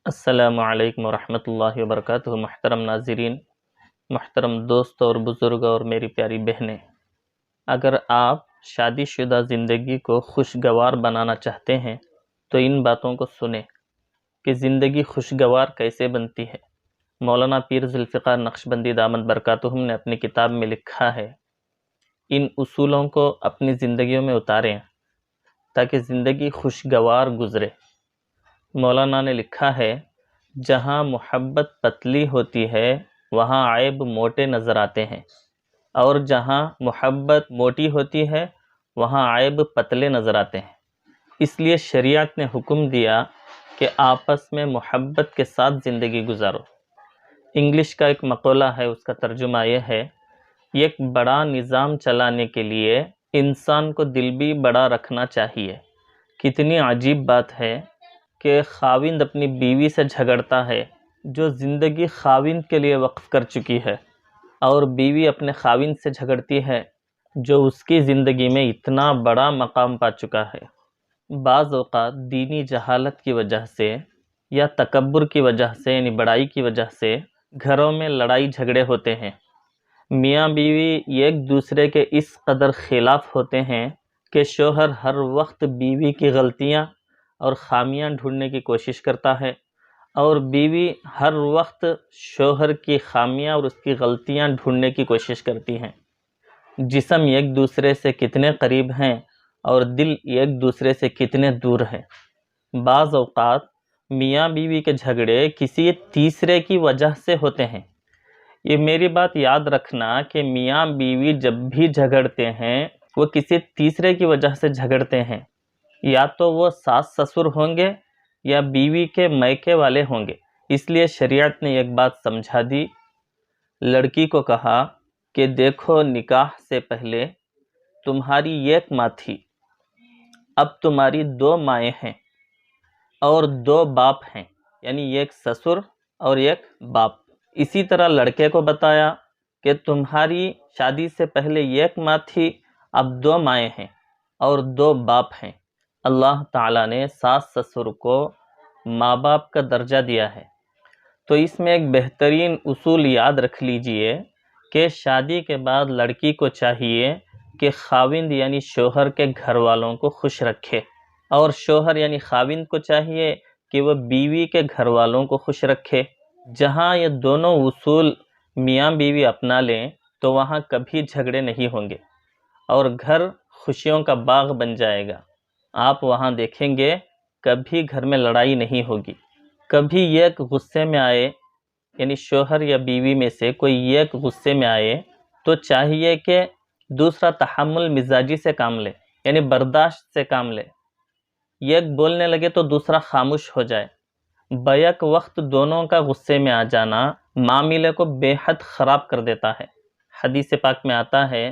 السلام علیکم ورحمۃ اللہ وبرکاتہ۔ محترم ناظرین، محترم دوست اور بزرگ اور میری پیاری بہنیں، اگر آپ شادی شدہ زندگی کو خوشگوار بنانا چاہتے ہیں تو ان باتوں کو سنیں کہ زندگی خوشگوار کیسے بنتی ہے۔ مولانا پیر ذوالفقار نقشبندی دامت برکاتہم نے اپنی کتاب میں لکھا ہے، ان اصولوں کو اپنی زندگیوں میں اتاریں تاکہ زندگی خوشگوار گزرے۔ مولانا نے لکھا ہے، جہاں محبت پتلی ہوتی ہے وہاں عیب موٹے نظر آتے ہیں، اور جہاں محبت موٹی ہوتی ہے وہاں عیب پتلے نظر آتے ہیں۔ اس لیے شریعت نے حکم دیا کہ آپس میں محبت کے ساتھ زندگی گزارو۔ انگلش کا ایک مقولہ ہے، اس کا ترجمہ یہ ہے، ایک بڑا نظام چلانے کے لیے انسان کو دل بھی بڑا رکھنا چاہیے۔ کتنی عجیب بات ہے کہ خاوند اپنی بیوی سے جھگڑتا ہے جو زندگی خاوند کے لیے وقف کر چکی ہے، اور بیوی اپنے خاوند سے جھگڑتی ہے جو اس کی زندگی میں اتنا بڑا مقام پا چکا ہے۔ بعض اوقات دینی جہالت کی وجہ سے یا تکبر کی وجہ سے، یعنی بڑائی کی وجہ سے گھروں میں لڑائی جھگڑے ہوتے ہیں۔ میاں بیوی ایک دوسرے کے اس قدر خلاف ہوتے ہیں کہ شوہر ہر وقت بیوی کی غلطیاں اور خامیاں ڈھونڈنے کی کوشش کرتا ہے، اور بیوی ہر وقت شوہر کی خامیاں اور اس کی غلطیاں ڈھونڈنے کی کوشش کرتی ہیں۔ جسم ایک دوسرے سے کتنے قریب ہیں اور دل ایک دوسرے سے کتنے دور ہیں۔ بعض اوقات میاں بیوی کے جھگڑے کسی تیسرے کی وجہ سے ہوتے ہیں۔ یہ میری بات یاد رکھنا کہ میاں بیوی جب بھی جھگڑتے ہیں وہ کسی تیسرے کی وجہ سے جھگڑتے ہیں، یا تو وہ ساس سسر ہوں گے یا بیوی کے میکے والے ہوں گے۔ اس لیے شریعت نے ایک بات سمجھا دی، لڑکی کو کہا کہ دیکھو، نکاح سے پہلے تمہاری ایک ماں تھی، اب تمہاری دو مائیں ہیں اور دو باپ ہیں، یعنی ایک سسر اور ایک باپ۔ اسی طرح لڑکے کو بتایا کہ تمہاری شادی سے پہلے ایک ماں تھی، اب دو مائیں ہیں اور دو باپ ہیں۔ اللہ تعالیٰ نے ساس سسر کو ماں باپ کا درجہ دیا ہے۔ تو اس میں ایک بہترین اصول یاد رکھ لیجئے کہ شادی کے بعد لڑکی کو چاہیے کہ خاوند یعنی شوہر کے گھر والوں کو خوش رکھے، اور شوہر یعنی خاوند کو چاہیے کہ وہ بیوی کے گھر والوں کو خوش رکھے۔ جہاں یہ دونوں اصول میاں بیوی اپنا لیں تو وہاں کبھی جھگڑے نہیں ہوں گے اور گھر خوشیوں کا باغ بن جائے گا۔ آپ وہاں دیکھیں گے کبھی گھر میں لڑائی نہیں ہوگی۔ کبھی ایک غصے میں آئے، یعنی شوہر یا بیوی میں سے کوئی ایک غصے میں آئے تو چاہیے کہ دوسرا تحمل مزاجی سے کام لے، یعنی برداشت سے کام لے۔ ایک بولنے لگے تو دوسرا خاموش ہو جائے۔ بیک وقت دونوں کا غصے میں آ جانا معاملے کو بے حد خراب کر دیتا ہے۔ حدیث پاک میں آتا ہے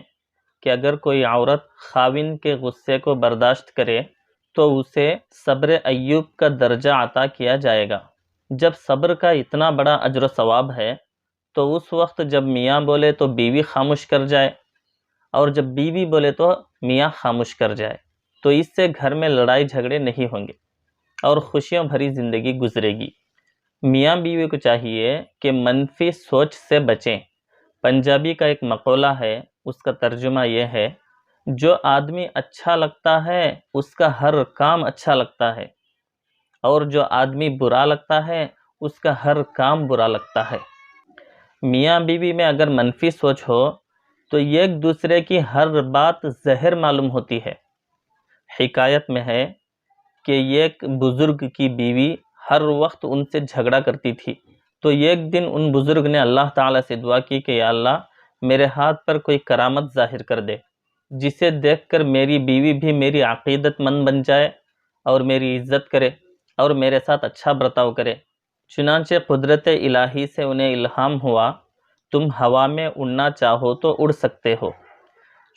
کہ اگر کوئی عورت خاوند کے غصے کو برداشت کرے تو اسے صبر ایوب کا درجہ عطا کیا جائے گا۔ جب صبر کا اتنا بڑا اجر و ثواب ہے تو اس وقت جب میاں بولے تو بیوی خاموش کر جائے، اور جب بیوی بولے تو میاں خاموش کر جائے، تو اس سے گھر میں لڑائی جھگڑے نہیں ہوں گے اور خوشیوں بھری زندگی گزرے گی۔ میاں بیوی کو چاہیے کہ منفی سوچ سے بچیں۔ پنجابی کا ایک مقولہ ہے، اس کا ترجمہ یہ ہے، جو آدمی اچھا لگتا ہے اس کا ہر کام اچھا لگتا ہے، اور جو آدمی برا لگتا ہے اس کا ہر کام برا لگتا ہے۔ میاں بیوی میں اگر منفی سوچ ہو تو ایک دوسرے کی ہر بات زہر معلوم ہوتی ہے۔ حکایت میں ہے کہ ایک بزرگ کی بیوی ہر وقت ان سے جھگڑا کرتی تھی، تو ایک دن ان بزرگ نے اللہ تعالیٰ سے دعا کی کہ یا اللہ، میرے ہاتھ پر کوئی کرامت ظاہر کر دے جسے دیکھ کر میری بیوی بھی میری عقیدت مند بن جائے اور میری عزت کرے اور میرے ساتھ اچھا برتاؤ کرے۔ چنانچہ قدرت الہی سے انہیں الہام ہوا، تم ہوا میں اڑنا چاہو تو اڑ سکتے ہو۔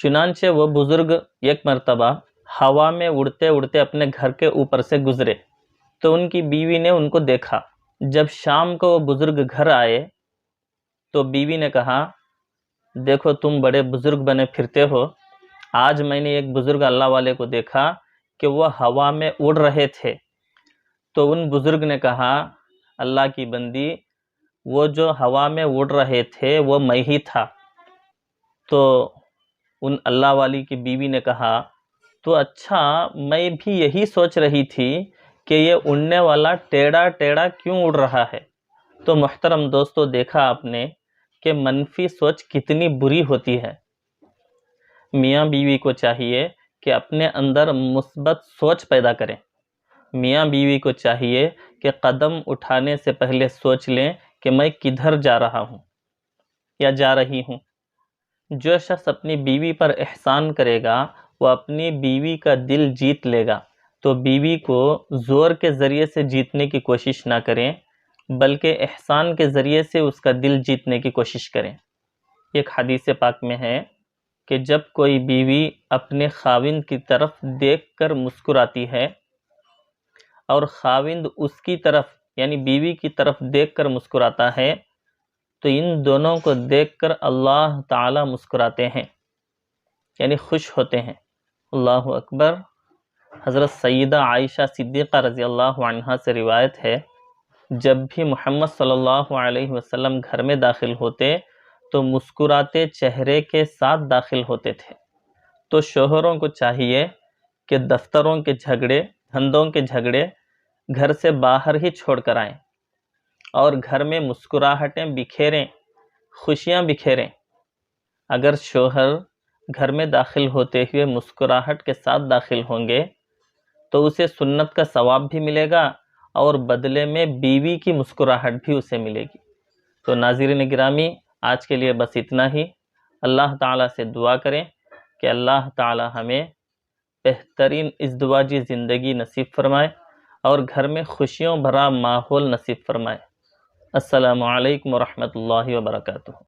چنانچہ وہ بزرگ ایک مرتبہ ہوا میں اڑتے اڑتے اپنے گھر کے اوپر سے گزرے تو ان کی بیوی نے ان کو دیکھا۔ جب شام کو وہ بزرگ گھر آئے تو بیوی نے کہا، دیکھو تم بڑے بزرگ بنے پھرتے ہو، آج میں نے ایک بزرگ اللہ والے کو دیکھا کہ وہ ہوا میں اڑ رہے تھے۔ تو ان بزرگ نے کہا، اللہ کی بندی وہ جو ہوا میں اڑ رہے تھے وہ میں ہی تھا۔ تو ان اللہ والی کی بیوی نے کہا تو اچھا میں بھی یہی سوچ رہی تھی کہ یہ اڑنے والا ٹیڑھا ٹیڑھا کیوں اڑ رہا ہے۔ تو محترم دوستو، دیکھا آپ نے کہ منفی سوچ کتنی بری ہوتی ہے۔ میاں بیوی کو چاہیے کہ اپنے اندر مثبت سوچ پیدا کریں۔ میاں بیوی کو چاہیے کہ قدم اٹھانے سے پہلے سوچ لیں کہ میں کدھر جا رہا ہوں یا جا رہی ہوں۔ جو شخص اپنی بیوی پر احسان کرے گا وہ اپنی بیوی کا دل جیت لے گا۔ تو بیوی کو زور کے ذریعے سے جیتنے کی کوشش نہ کریں، بلکہ احسان کے ذریعے سے اس کا دل جیتنے کی کوشش کریں۔ ایک حدیث پاک میں ہے کہ جب کوئی بیوی اپنے خاوند کی طرف دیکھ کر مسکراتی ہے اور خاوند اس کی طرف یعنی بیوی کی طرف دیکھ کر مسکراتا ہے تو ان دونوں کو دیکھ کر اللہ تعالی مسکراتے ہیں، یعنی خوش ہوتے ہیں۔ اللہ اکبر۔ حضرت سیدہ عائشہ صدیقہ رضی اللہ عنہا سے روایت ہے، جب بھی محمد صلی اللہ علیہ وسلم گھر میں داخل ہوتے تو مسکراتے چہرے کے ساتھ داخل ہوتے تھے۔ تو شوہروں کو چاہیے کہ دفتروں کے جھگڑے، دھندوں کے جھگڑے گھر سے باہر ہی چھوڑ کر آئیں اور گھر میں مسکراہٹیں بکھیریں، خوشیاں بکھیریں۔ اگر شوہر گھر میں داخل ہوتے ہوئے مسکراہٹ کے ساتھ داخل ہوں گے تو اسے سنت کا ثواب بھی ملے گا اور بدلے میں بیوی کی مسکراہٹ بھی اسے ملے گی۔ تو ناظرین گرامی، آج کے لیے بس اتنا ہی۔ اللہ تعالیٰ سے دعا کریں کہ اللہ تعالیٰ ہمیں بہترین ازدواجی زندگی نصیب فرمائے اور گھر میں خوشیوں بھرا ماحول نصیب فرمائے۔ السلام علیکم ورحمۃ اللہ وبرکاتہ۔